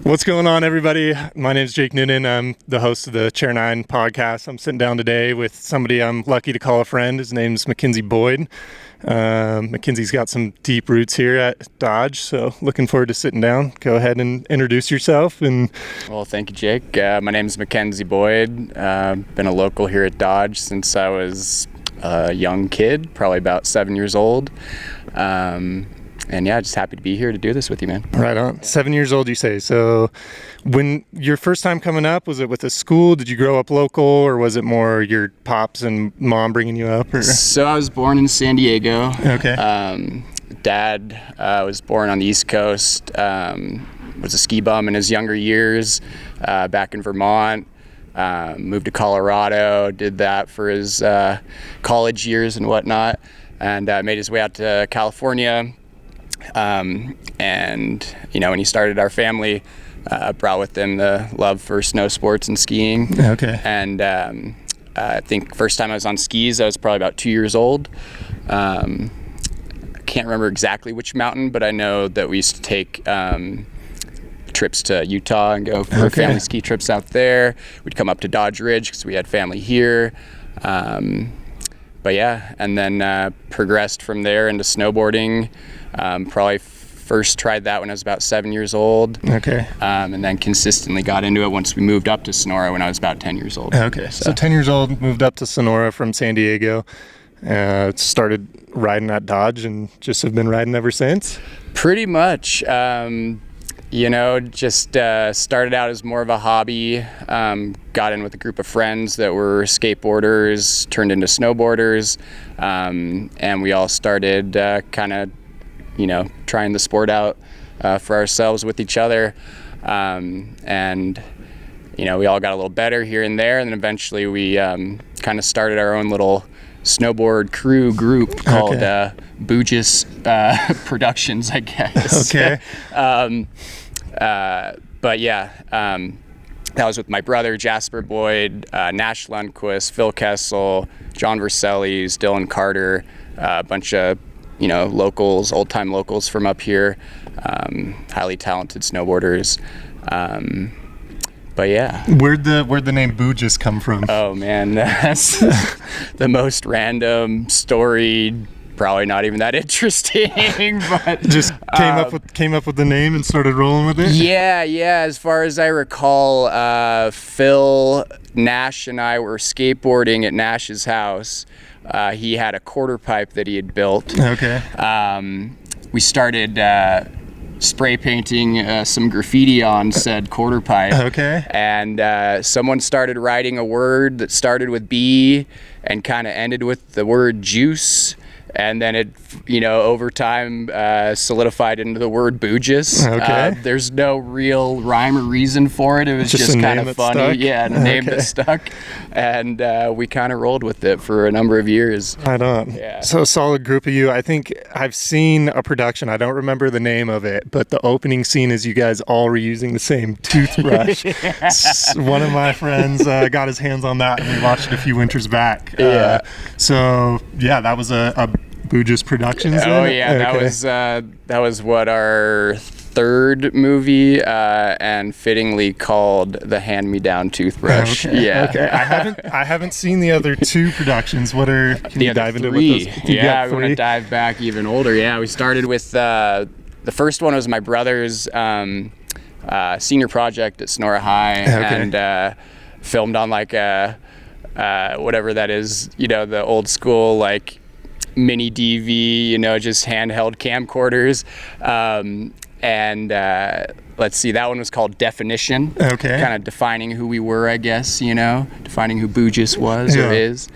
What's going on, everybody? My name is Jake Noonan. I'm the host of the Chair 9 podcast. I'm sitting down today with somebody I'm lucky to call a friend. His name's Mackenzie Boyd. Mackenzie's got some deep roots here at Dodge, so looking forward to sitting down. Go ahead and introduce yourself. Well, thank you, Jake. My name is Mackenzie Boyd. Been a local here at Dodge since I was a young kid, probably about 7 years old. And yeah, just happy to be here to do this with you, man. Right on. 7 years old, you say. So when your first time coming up, was it with a school? Did you grow up local, or was it more your pops and mom bringing you up? Or? So I was born in San Diego. Okay. Dad was born on the East Coast, was a ski bum in his younger years, back in Vermont. Moved to Colorado, did that for his college years and whatnot, and made his way out to California. And you know, when he started our family, brought with him the love for snow sports and skiing. Okay. And I think first time I was on skis, I was probably about 2 years old. Can't remember exactly which mountain, but I know that we used to take trips to Utah and go for family ski trips out there. We'd come up to Dodge Ridge because we had family here. But yeah, and then progressed from there into snowboarding. Probably first tried that when I was about 7 years old. Okay. And then consistently got into it once we moved up to Sonora when I was about 10 years old. Okay. So 10 years old, moved up to Sonora from San Diego. Started riding at Dodge and just have been riding ever since? Pretty much. You know, just started out as more of a hobby, got in with a group of friends that were skateboarders, turned into snowboarders, and we all started kind of, you know, trying the sport out for ourselves with each other, and, you know, we all got a little better here and there, and then eventually we kind of started our own little snowboard crew group called Boojus Productions, I guess. Okay. But yeah, that was with my brother Jasper Boyd, Nash Lundquist, Phil Kessel, John Versellis, Dylan Carter, a bunch of, you know, locals, old-time locals from up here, highly talented snowboarders. But yeah. Where'd the name Boojus come from? Oh man, that's the most random story. Probably not even that interesting, but just came up with the name and started rolling with it. Yeah. As far as I recall, Phil, Nash, and I were skateboarding at Nash's house. He had a quarter pipe that he had built. Okay. We started spray painting some graffiti on said quarter pipe. Okay. And someone started writing a word that started with B and kind of ended with the word juice. And then it, you know, over time solidified into the word Boojus. Okay. There's no real rhyme or reason for it. It was just kind of funny. Stuck? Yeah, a name that stuck. And we kind of rolled with it for a number of years. Right on. Yeah. So a solid group of you. I think I've seen a production. I don't remember the name of it, but the opening scene is you guys all reusing the same toothbrush. One of my friends got his hands on that, and we watched it a few winters back. Yeah. So yeah, that was a Boojus Productions. Oh yeah, okay. that was what our third movie, and fittingly called the Hand-Me-Down Toothbrush. Okay. Yeah. Okay. I haven't seen the other two productions. Can you dive into what those? Yeah, we want to dive back even older. Yeah, we started with the first one was my brother's senior project at Sonora High, and filmed on like whatever that is, you know, the old school like mini DV, you know, just handheld camcorders. And let's see, that one was called Definition. Okay. Kind of defining who we were, I guess, you know, defining who Boojus was or is.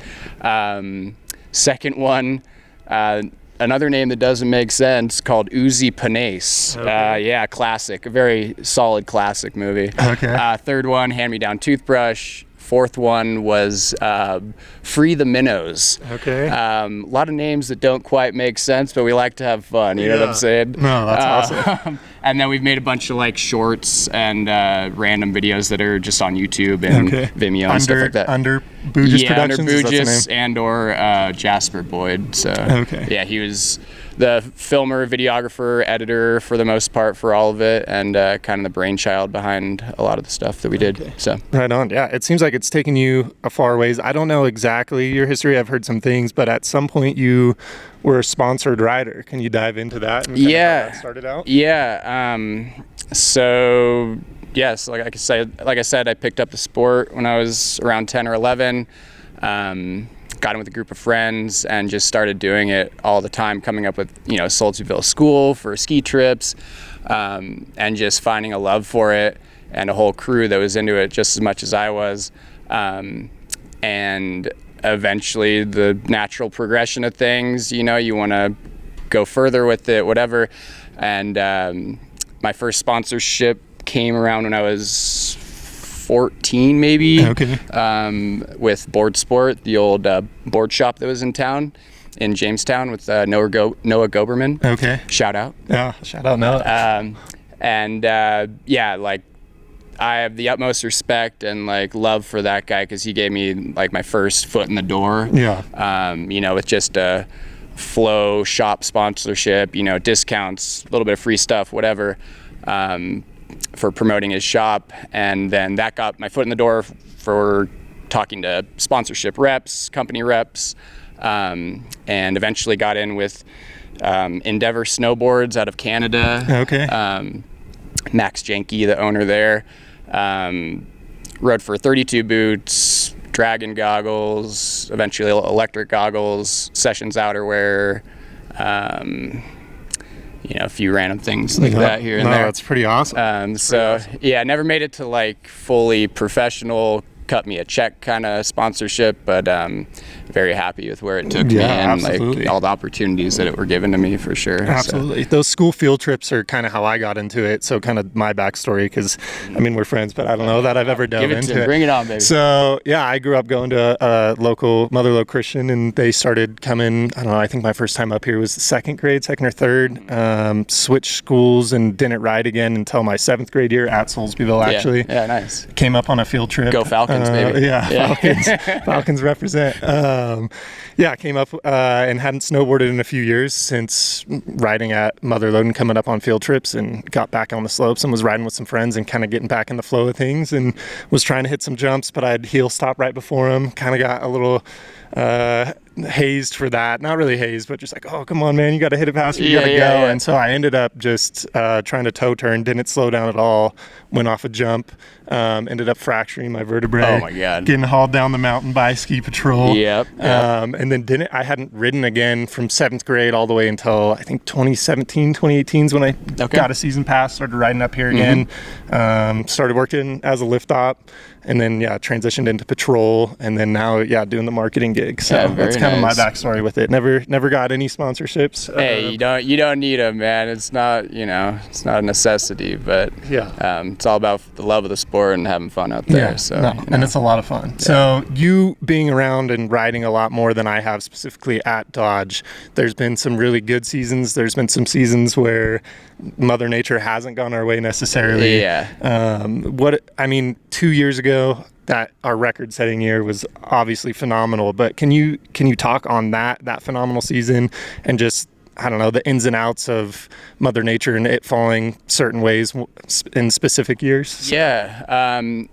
Second one, another name that doesn't make sense, called Uzi Panace. Okay. Yeah, classic, a very solid classic movie. Okay. Third one, Hand-Me-Down Toothbrush. Fourth one was Free the Minnows. Okay. A lot of names that don't quite make sense, but we like to have fun. You know what I'm saying? No, that's awesome. And then we've made a bunch of like shorts and random videos that are just on YouTube and Vimeo and stuff like that. Under Boojus Yeah, under Productions? Is that the Boojus name? and or Jasper Boyd. So Okay. yeah, he was the filmer, videographer, editor for the most part for all of it, and kind of the brainchild behind a lot of the stuff that we did. So Right on. Yeah, it seems like it's taken you a far ways. I don't know exactly your history. I've heard some things, but at some point you were a sponsored rider. Can you dive into that and kind of how that started out? Yeah. So yes, like I said, I picked up the sport when I was around 10 or 11. Got in with a group of friends and just started doing it all the time, coming up with, Solteville School for ski trips, and just finding a love for it and a whole crew that was into it just as much as I was. And eventually the natural progression of things, you want to go further with it, whatever. And my first sponsorship came around when I was 14 maybe. Okay. With Board Sport, the old board shop that was in town in Jamestown with Noah Goberman. Okay. Shout out. Yeah, shout out Noah. I have the utmost respect and love for that guy because he gave me my first foot in the door. Yeah. With just a flow shop sponsorship, discounts, a little bit of free stuff, whatever. For promoting his shop, and then that got my foot in the door for talking to sponsorship reps, company reps, and eventually got in with Endeavor Snowboards out of Canada. Okay. Max Jenke, the owner there, rode for 32 boots, Dragon goggles, eventually electric goggles, Sessions outerwear, a few random things like that here and there. That's pretty awesome. I never made it to fully professional, cut me a check kind of sponsorship, but very happy with where it took me and all the opportunities that were given to me for sure. Absolutely. Those school field trips are kind of how I got into it. So kind of my backstory, because we're friends, but I don't know that I've ever dove into it. Bring it on, baby. So yeah, I grew up going to a local Motherlode Christian, and they started coming, I don't know, I think my first time up here was second or third. Switched schools and didn't ride again until my 7th grade year at Soulsbyville, actually. Yeah, nice. Came up on a field trip. Go Falcons, baby. Falcons. Falcons represent. Came up and hadn't snowboarded in a few years since riding at Motherlode and coming up on field trips, and got back on the slopes and was riding with some friends and kind of getting back in the flow of things, and was trying to hit some jumps, but I'd heel stop right before them. Kind of got a little hazed for that. Not really hazed, but just oh, come on, man, you got to hit it faster, you got to go. Yeah. And so I ended up just trying to toe turn, didn't slow down at all, went off a jump, ended up fracturing my vertebrae. Oh my God. Getting hauled down the mountain by ski patrol. Yep. And then I hadn't ridden again from 7th grade all the way until I think 2018 is when I got a season pass, started riding up here again, started working as a lift op, and then transitioned into patrol, and then now doing the marketing gig. So that's kind of my backstory with it. Never got any sponsorships. Hey, you don't need them, man. It's not it's not a necessity, but it's all about the love of the sport and having fun out there. And it's a lot of fun. Yeah. So you being around and riding a lot more than I have, specifically at Dodge, there's been some really good seasons. There's been some seasons where Mother Nature hasn't gone our way necessarily. Yeah. 2 years ago, that our record-setting year was obviously phenomenal. But can you talk on that phenomenal season and just, I don't know, the ins and outs of Mother Nature and it falling certain ways in specific years? Yeah.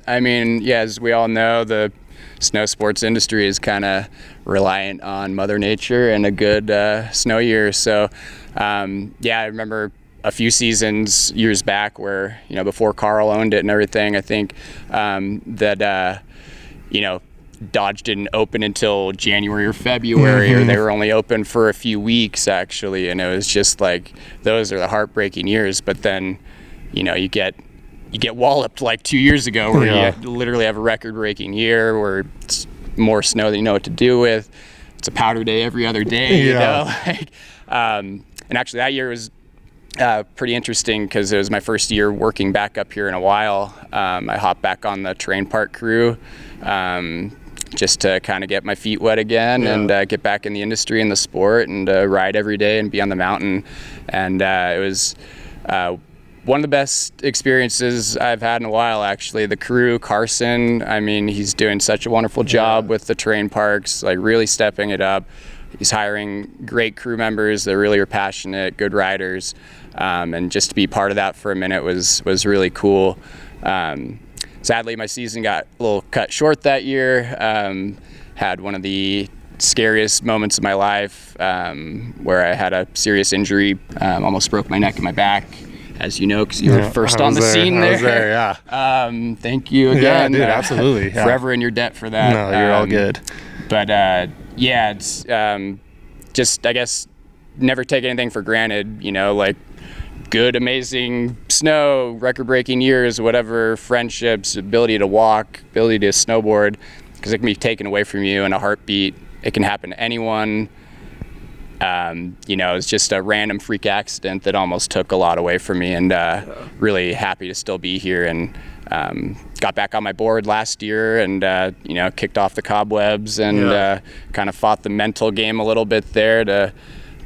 As we all know, the snow sports industry is kind of reliant on Mother Nature and a good snow year. So, I remember a few seasons years back where, before Carl owned it and everything, I think Dodge didn't open until January or February, or they were only open for a few weeks actually, and it was just those are the heartbreaking years. But then you get walloped 2 years ago where you literally have a record-breaking year where it's more snow than you know what to do with. It's a powder day every other day, and actually that year was pretty interesting because it was my first year working back up here in a while. I hopped back on the terrain park crew just to kind of get my feet wet again and get back in the industry and the sport and ride every day and be on the mountain. And it was one of the best experiences I've had in a while, actually. The crew, Carson, I mean, he's doing such a wonderful job with the terrain parks, like really stepping it up. He's hiring great crew members that really are passionate, good riders, and just to be part of that for a minute was really cool. Sadly, my season got a little cut short that year. Had one of the scariest moments of my life where I had a serious injury, almost broke my neck and my back, as you know, because you were first on the scene there. I was there, yeah. Thank you again. Yeah, dude, absolutely. Yeah. Forever in your debt for that. No, you're all good. But yeah, it's just, I guess, never take anything for granted, you know, like good, amazing snow, record-breaking years, whatever, friendships, ability to walk, ability to snowboard, because it can be taken away from you in a heartbeat. It can happen to anyone. You know, it's just a random freak accident that almost took a lot away from me, and really happy to still be here, and got back on my board last year, and you know, kicked off the cobwebs, and kind of fought the mental game a little bit there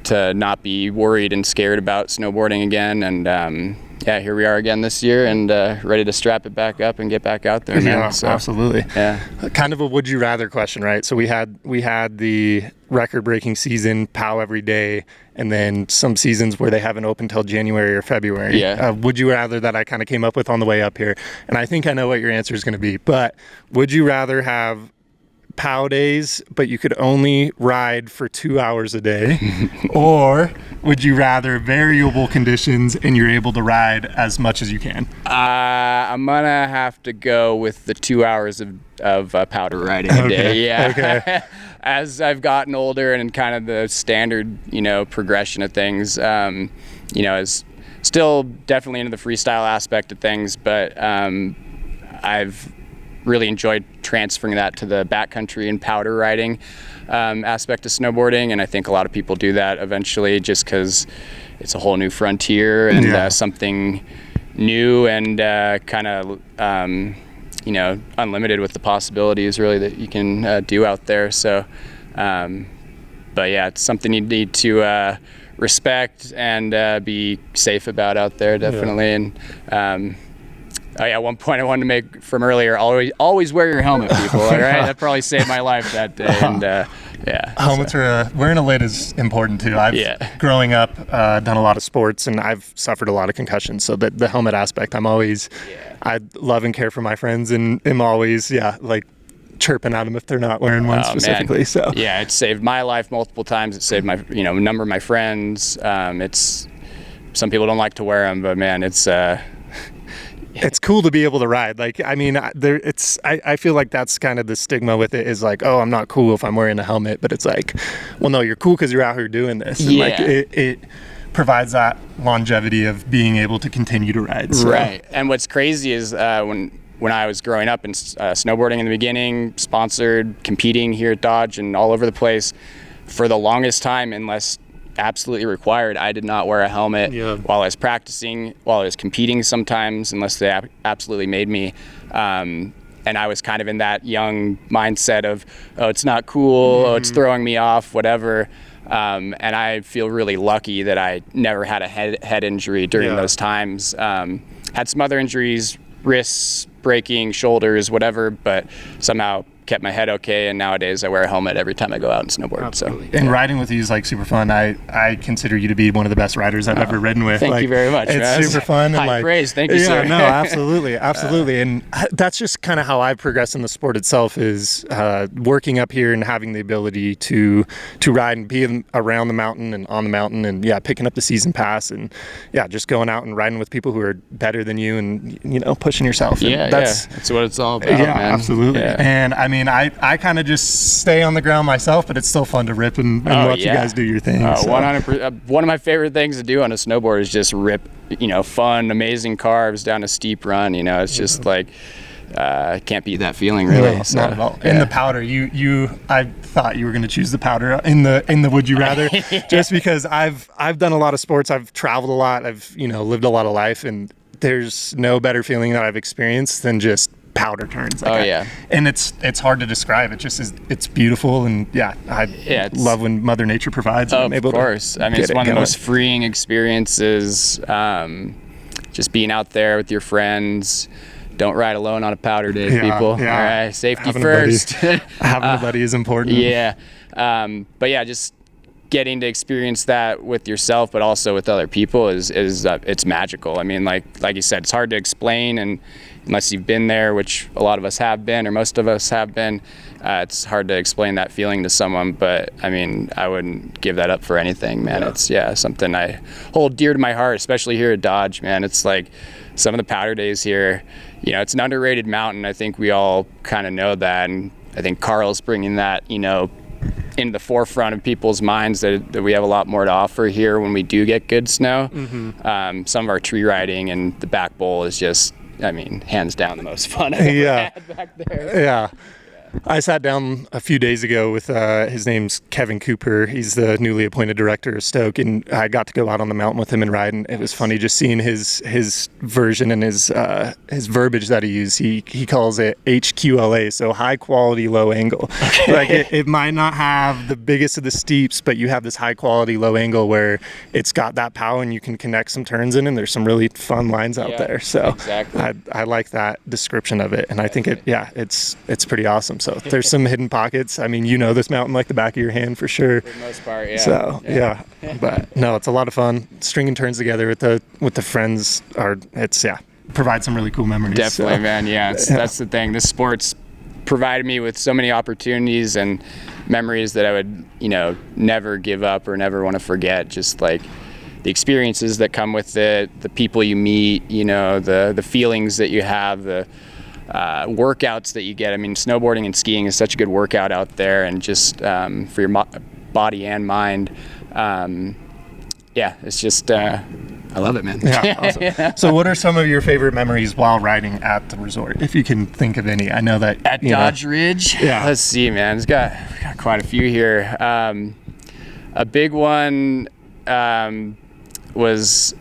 to not be worried and scared about snowboarding again, and yeah, here we are again this year, and ready to strap it back up and get back out there, man. Yeah, so, absolutely. Yeah. Kind of a would you rather question, right? So we had the record-breaking season, POW every day, and then some seasons where they haven't opened till January or February. Yeah. Would you rather that I kind of came up with on the way up here? And I think I know what your answer is going to be, but would you rather have POW days, but you could only ride for 2 hours a day, or would you rather variable conditions and you're able to ride as much as you can? I'm gonna have to go with the 2 hours of powder riding a day. Yeah. Okay. As I've gotten older and kind of the standard, you know, progression of things, you know, is still definitely into the freestyle aspect of things, but I've really enjoyed transferring that to the backcountry and powder riding aspect of snowboarding, and I think a lot of people do that eventually just because it's a whole new frontier and something new, and kind of you know, unlimited with the possibilities really that you can do out there. So but yeah, it's something you need to respect and be safe about out there, definitely. And oh yeah, one point I wanted to make from earlier, always wear your helmet, people, all right? That probably saved my life that day, and yeah. Helmets are, wearing a lid is important too. I've, growing up, done a lot of sports, and I've suffered a lot of concussions, so the helmet aspect, I love and care for my friends, and am always, like, chirping at them if they're not wearing one specifically. Man. So yeah, it saved my life multiple times. It saved my, you know, a number of my friends. It's, some people don't like to wear them, but man, it's cool to be able to ride. Like, I mean, I feel like that's kind of the stigma with it, is like, oh, I'm not cool if I'm wearing a helmet, but it's like, well, no, you're cool because you're out here doing this. And like, it provides that longevity of being able to continue to ride. So. Right. And what's crazy is when I was growing up and snowboarding in the beginning, sponsored, competing here at Dodge and all over the place, for the longest time, unless absolutely required, I did not wear a helmet while I was practicing, while I was competing sometimes, unless they absolutely made me. And I was kind of in that young mindset of, oh, it's not cool, oh, it's throwing me off, whatever. And I feel really lucky that I never had a head injury during those times. Had some other injuries, wrists breaking, shoulders, whatever, but somehow kept my head okay, and nowadays I wear a helmet every time I go out and snowboard. Absolutely. So, and riding with you is like super fun. I consider you to be one of the best riders I've ever ridden with. Thank you very much. It's super fun. High praise. Thank you, sir. No, absolutely, absolutely. And that's just kind of how I've progressed in the sport itself, is working up here and having the ability to ride and be around the mountain and on the mountain, and picking up the season pass, and just going out and riding with people who are better than you, and pushing yourself. And that's what it's all about. Yeah, man. Absolutely. Yeah. And I mean, I kind of just stay on the ground myself, but it's still fun to rip and watch you guys do your thing. 100%. One of my favorite things to do on a snowboard is just rip, fun, amazing carves down a steep run. It's just like, can't beat that feeling, really. No, not at all. And the powder, I thought you were going to choose the powder in the would you rather, just because I've done a lot of sports, I've traveled a lot, I've lived a lot of life, and there's no better feeling that I've experienced than just powder turns. And it's hard to describe. It just is. It's beautiful, and I love when Mother Nature provides. Of course. I mean, it's one of the most freeing experiences. just being out there with your friends. Don't ride alone on a powder day, people. Yeah. All right, safety Having first. Having a buddy is important. Yeah, but yeah, just getting to experience that with yourself, but also with other people is it's magical. I mean, like you said, it's hard to explain, and unless you've been there, which a lot of us have been, or most of us have been, it's hard to explain that feeling to someone. But I mean, I wouldn't give that up for anything, man. Yeah. It's something I hold dear to my heart, especially here at Dodge, man. It's like some of the powder days here, it's an underrated mountain. I think we all kind of know that, and I think Carl's bringing that, in the forefront of people's minds that we have a lot more to offer here when we do get good snow. Mm-hmm. Some of our tree riding and the back bowl is just, I mean, hands down the most fun I've ever had back there. Yeah. I sat down a few days ago with his name's Kevin Cooper. He's the newly appointed director of Stoke, and I got to go out on the mountain with him and ride, and it was funny just seeing his version and his verbiage that he used. He calls it HQLA, so high quality, low angle. Okay. Like it might not have the biggest of the steeps, but you have this high quality, low angle where it's got that power and you can connect some turns in, and there's some really fun lines out there. So exactly. I like that description of it, and I think it's pretty awesome. So there's some hidden pockets. I mean, this mountain like the back of your hand for sure. For the most part, yeah. So but no, it's a lot of fun. Stringing turns together with the friends provide some really cool memories. Definitely, man. Yeah, that's the thing. This sport's provided me with so many opportunities and memories that I would, never give up or never want to forget. Just like the experiences that come with it, the people you meet, the feelings that you have, the workouts that you get. I mean, snowboarding and skiing is such a good workout out there, and just for your body and mind. It's just I love it, man. Yeah, awesome. So what are some of your favorite memories while riding at the resort, if you can think of any? I know that at Dodge Ridge. Yeah. Let's see, man. We got quite a few here. A big one was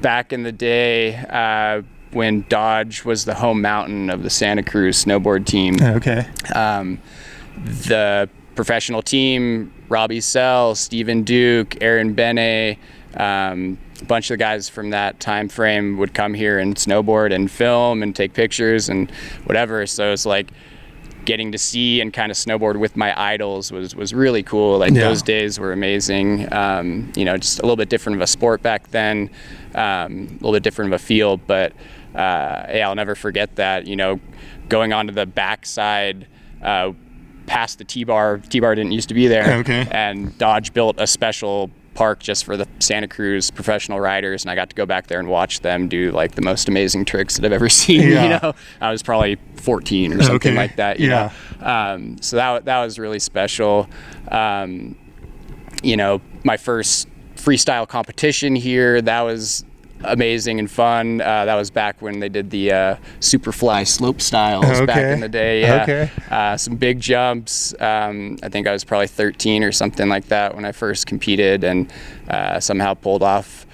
back in the day when Dodge was the home mountain of the Santa Cruz snowboard team. Okay. The professional team, Robbie Sell, Stephen Duke, Aaron Bene, a bunch of the guys from that time frame would come here and snowboard and film and take pictures and whatever. So it's like getting to see and kind of snowboard with my idols was really cool. Like those days were amazing. Just a little bit different of a sport back then, a little bit different of a field, but I'll never forget that, going onto the backside, past the T-bar. T-bar didn't used to be there. Okay. And Dodge built a special park just for the Santa Cruz professional riders, and I got to go back there and watch them do like the most amazing tricks that I've ever seen. I was probably 14 or something like that. You know? So that was really special. My first freestyle competition here, that was amazing and fun. That was back when they did the Superfly slope styles back in the day. Some big jumps. I think I was probably 13 or something like that when I first competed, and somehow pulled off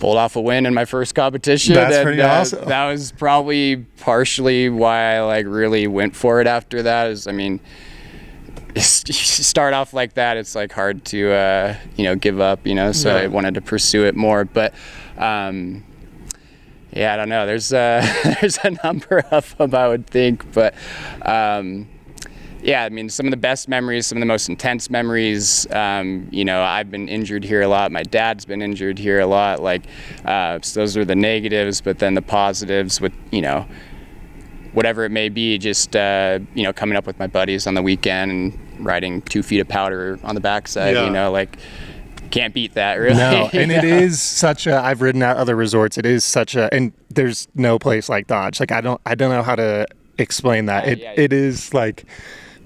a win in my first competition. That's pretty awesome. That was probably partially why I really went for it after that. You start off like that, it's like hard to give up, so I wanted to pursue it more. But I don't know, there's a number of them, I would think, but some of the best memories, some of the most intense memories, I've been injured here a lot, my dad's been injured here a lot, so those are the negatives, but then the positives with whatever it may be, just coming up with my buddies on the weekend and riding 2 feet of powder on the backside. Can't beat that, really. No, and it is such a. I've ridden at other resorts. It is such a, and there's no place like Dodge. I don't know how to explain that. It is like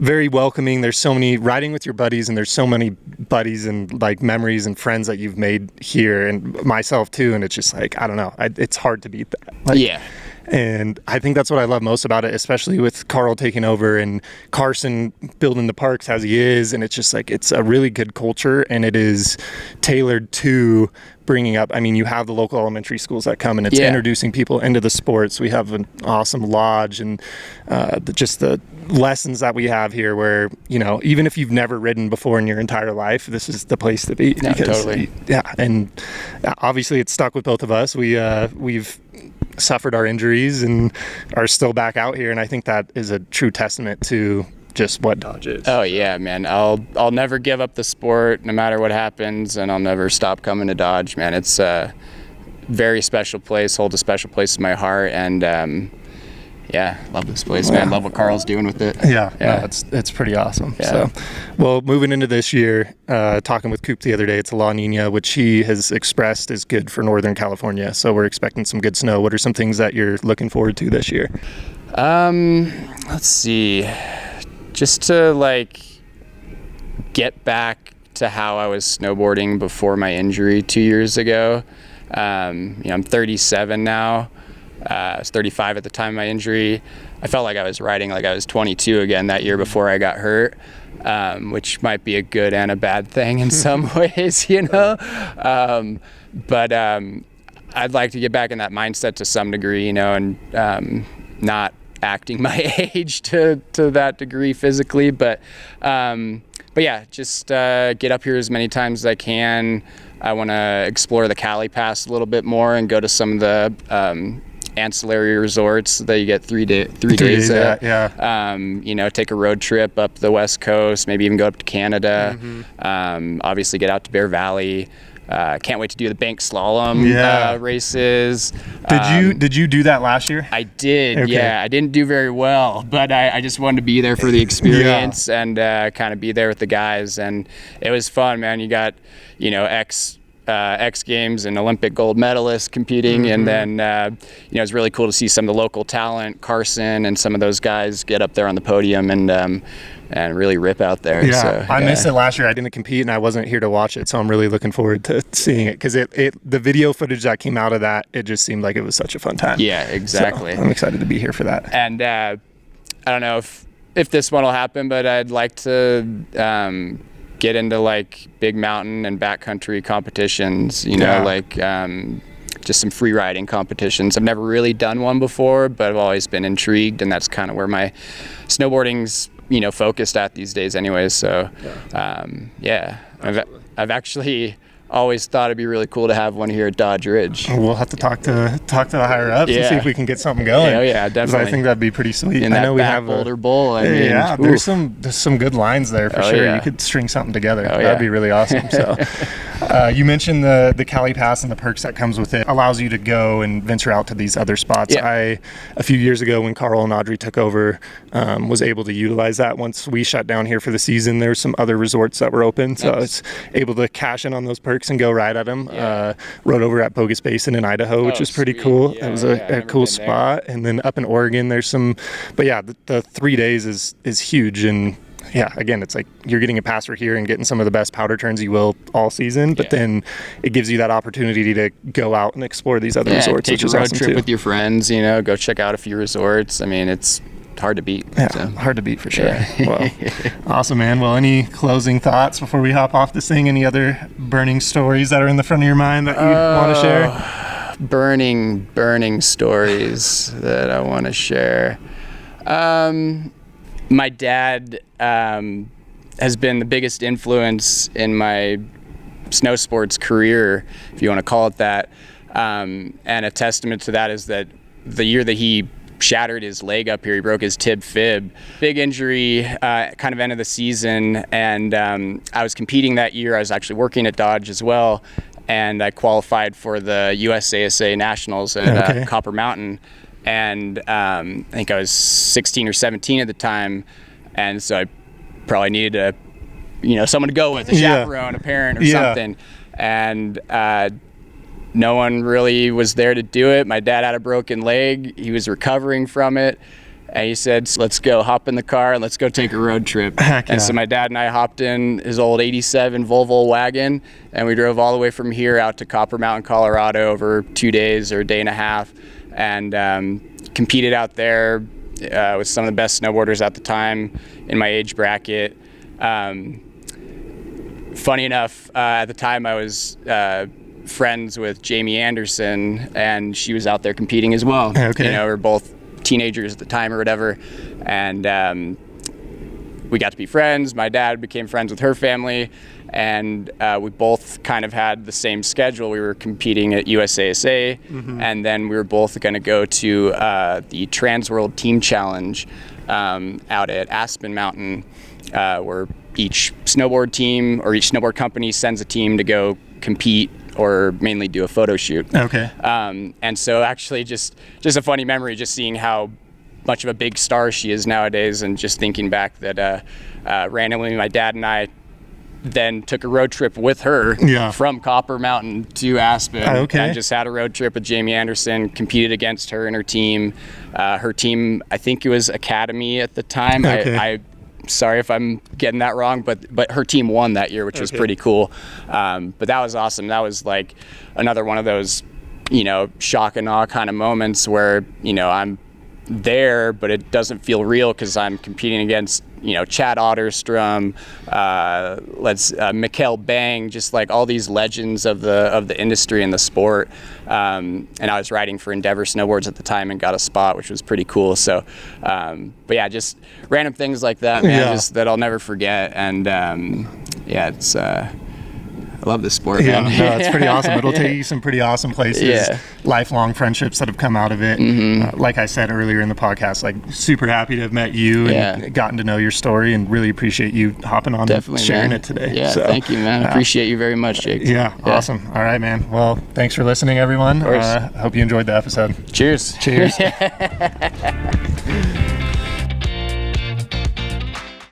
very welcoming. There's so many riding with your buddies, and there's so many buddies and memories and friends that you've made here, and myself too. And it's just I don't know. It's hard to beat that. And I think that's what I love most about it, especially with Carl taking over and Carson building the parks as he is. And it's just it's a really good culture, and it is tailored to bringing up. You have the local elementary schools that come, and it's introducing people into the sports. We have an awesome lodge, and the lessons that we have here where, you know, even if you've never ridden before in your entire life, this is the place to be. Yeah, totally. Yeah, and obviously it's stuck with both of us. We've suffered our injuries and are still back out here, and I think that is a true testament to just what Dodge is. Oh yeah, man. I'll never give up the sport no matter what happens, and I'll never stop coming to Dodge, man. It's a very special place, holds a special place in my heart, and yeah, love this place, man. Love what Carl's doing with it. Yeah. No, it's pretty awesome. Yeah. So, well, moving into this year, talking with Coop the other day, it's a La Nina, which he has expressed is good for Northern California. So we're expecting some good snow. What are some things that you're looking forward to this year? Let's see. Just to like get back to how I was snowboarding before my injury 2 years ago. You know, I'm 37 now. I was 35 at the time of my injury. I felt like I was riding like I was 22 again that year before I got hurt, which might be a good and a bad thing in some ways, you know. But I'd like to get back in that mindset to some degree, you know, and not acting my age to that degree physically, but yeah, just get up here as many times as I can. I want to explore the Cali Pass a little bit more and go to some of the ancillary resorts that you get three days at. Yeah. You know, take a road trip up the West Coast, maybe even go up to Canada. Obviously get out to Bear Valley. Can't wait to do the bank slalom races. Did you do that last year? I did. Okay. Yeah, I didn't do very well, but I just wanted to be there for the experience and kind of be there with the guys, and it was fun, man. You got, you know, X Games and Olympic gold medalists competing, and then you know, it's really cool to see some of the local talent, Carson and some of those guys, get up there on the podium and really rip out there. Yeah, so, I missed it last year. I didn't compete and I wasn't here to watch it, so I'm really looking forward to seeing it, because the video footage that came out of that, it just seemed like it was such a fun time. Yeah, exactly. So I'm excited to be here for that. And I don't know if this one will happen, but I'd like to get into like big mountain and backcountry competitions, you know, like just some free riding competitions. I've never really done one before, but I've always been intrigued, and that's kind of where my snowboarding's, you know, focused at these days anyways. So yeah, I've actually always thought it'd be really cool to have one here at Dodge Ridge. We'll have to talk to the higher ups and see if we can get something going. Yeah, definitely. I think that'd be pretty sweet. In I know we back have Boulder Bowl. I mean, there's some good lines there for sure. Yeah. You could string something together. Oh, That'd be really awesome. So you mentioned the Cali Pass and the perks that comes with it. Allows you to go and venture out to these other spots. Yeah. A few years ago when Carl and Audrey took over, was able to utilize that. Once we shut down here for the season, there's some other resorts that were open, so I was able to cash in on those perks and go ride at them. Rode over at Boojus Basin in Idaho, which was pretty cool. It was a cool spot. And then up in Oregon, there's some, but yeah, the 3 days is huge. And yeah, again, it's like you're getting a pass for here and getting some of the best powder turns you will all season, but then it gives you that opportunity to go out and explore these other resorts. Take a road trip with your friends, you know, go check out a few resorts. I mean, it's hard to beat. Yeah, hard to beat for sure. Well, awesome, man. Well, any closing thoughts before we hop off this thing? Any other burning stories that are in the front of your mind that you want to share? Burning stories that I want to share. My dad has been the biggest influence in my snow sports career, if you want to call it that. And a testament to that is that the year that he shattered his leg up here, he broke his tib fib. Big injury, kind of end of the season, and I was competing that year. I was actually working at Dodge as well, and I qualified for the USASA Nationals at Copper Mountain, and I think I was 16 or 17 at the time, and so I probably needed someone to go with, a chaperone, a parent or something, and no one really was there to do it. My dad had a broken leg. He was recovering from it. And he said, let's go, hop in the car and let's go take a road trip. And so my dad and I hopped in his old 87 Volvo wagon, and we drove all the way from here out to Copper Mountain, Colorado over 2 days or a day and a half, and competed out there with some of the best snowboarders at the time in my age bracket. Funny enough, at the time I was friends with Jamie Anderson, and she was out there competing as well. You know, we're both teenagers at the time or whatever, and we got to be friends. My dad became friends with her family, and we both kind of had the same schedule. We were competing at USASA, and then we were both going to go to the Trans World Team Challenge out at Aspen Mountain, where each snowboard team or each snowboard company sends a team to go compete or mainly do a photo shoot. Okay. And so actually just a funny memory, just seeing how much of a big star she is nowadays, and just thinking back that randomly my dad and I then took a road trip with her from Copper Mountain to Aspen, and just had a road trip with Jamie Anderson, competed against her and her team. Her team, I think it was Academy at the time. I'm sorry if I'm getting that wrong, but her team won that year, which was pretty cool. But that was awesome. That was like another one of those, shock and awe kind of moments where, I'm there, but it doesn't feel real because I'm competing against, Chad Otterstrom, Mikkel Bang, just like all these legends of the industry and the sport. And I was riding for Endeavor Snowboards at the time and got a spot, which was pretty cool. So, but yeah, just random things like that, man, just that I'll never forget. And it's I love this sport, man. No, it's pretty awesome. It'll take you some pretty awesome places. Lifelong friendships that have come out of it. Like I said earlier in the podcast, like super happy to have met you and gotten to know your story, and really appreciate you hopping on and sharing it today. Yeah, so, thank you, man. Appreciate you very much, Jake. Awesome. All right, man. Well, thanks for listening, everyone. Hope you enjoyed the episode. Cheers. Cheers.